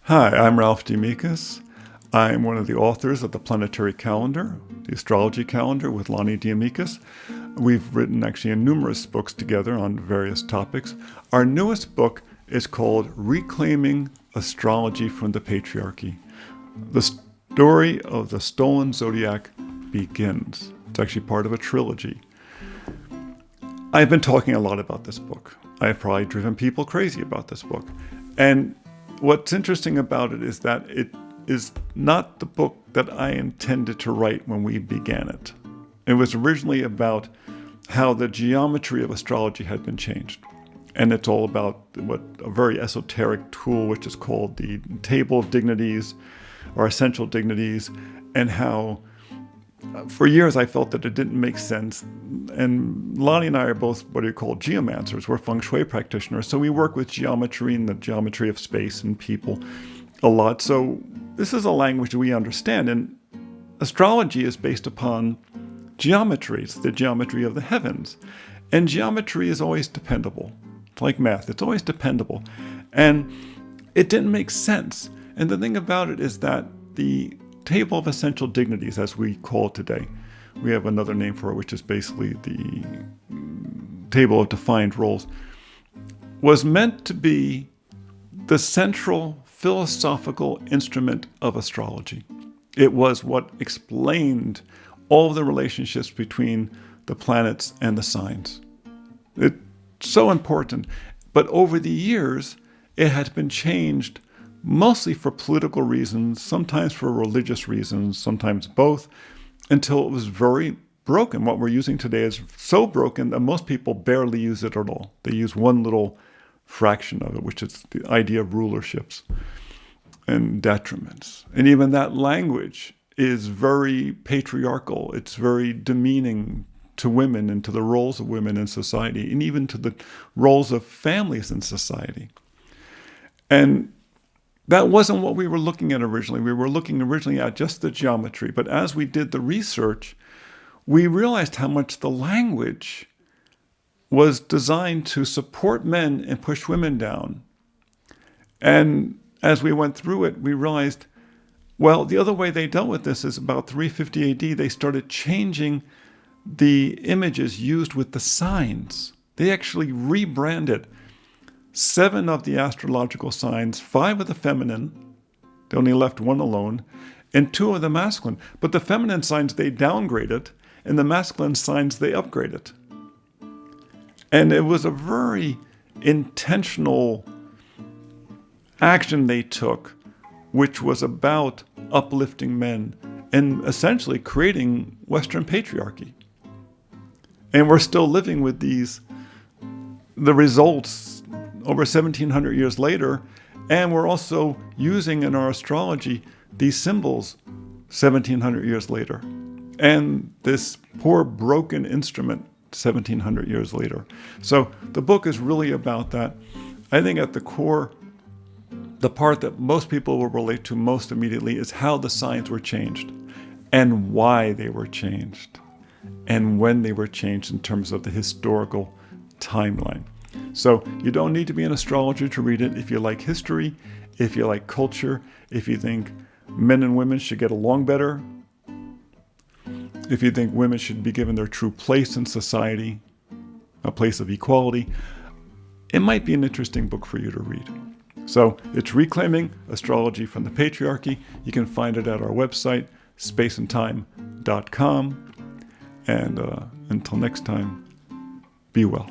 Hi, I'm Lahni DeAmicis. I'm one of the authors of the Planetary Calendar, the Astrology Calendar with Lahni DeAmicis. We've written actually numerous books together on various topics. Our newest book is called Reclaiming Astrology from the Patriarchy. The story of the stolen zodiac begins. It's actually part of a trilogy. I've been talking a lot about this book. I've probably driven people crazy about this book. And what's interesting about it is that it is not the book that I intended to write when we began it. It was originally about how the geometry of astrology had been changed. And it's all about a very esoteric tool, which is called the table of dignities or essential dignities, and how for years I felt that it didn't make sense. And Lahni and I are both what are called geomancers. We're feng shui practitioners. So we work with geometry and the geometry of space and people a lot. So this is a language we understand. And astrology is based upon geometry. It's the geometry of the heavens. And geometry is always dependable. It's like math. It's always dependable. And it didn't make sense. And the thing about it is that the table of essential dignities, as we call it today, we have another name for it, which is basically the table of defined roles, was meant to be the central philosophical instrument of astrology. It was what explained all the relationships between the planets and the signs. It's so important. But over the years, it had been changed mostly for political reasons, sometimes for religious reasons, sometimes both, until it was very broken. What we're using today is so broken that most people barely use it at all. They use one little fraction of it, which is the idea of rulerships and detriments. And even that language is very patriarchal. It's very demeaning to women and to the roles of women in society, and even to the roles of families in society. And that wasn't what we were looking at originally. We were looking originally at just the geometry. But as we did the research, we realized how much the language was designed to support men and push women down. And as we went through it, we realized, well, the other way they dealt with this is about 350 AD, they started changing the images used with the signs. They actually rebranded 7 of the astrological signs, 5 of the feminine, they only left 1 alone, and 2 of the masculine. But the feminine signs, they downgraded, and the masculine signs, they upgraded. And it was a very intentional action they took, which was about uplifting men and essentially creating Western patriarchy. And we're still living with the results over 1,700 years later, and we're also using in our astrology these symbols 1,700 years later. And this poor broken instrument 1,700 years later. So the book is really about that. I think at the core, the part that most people will relate to most immediately is how the signs were changed and why they were changed and when they were changed in terms of the historical timeline. So you don't need to be an astrologer to read it. If you like history, if you like culture, if you think men and women should get along better, if you think women should be given their true place in society, a place of equality, it might be an interesting book for you to read. So it's Reclaiming Astrology from the Patriarchy. You can find it at our website, spaceandtime.com. And until next time, be well.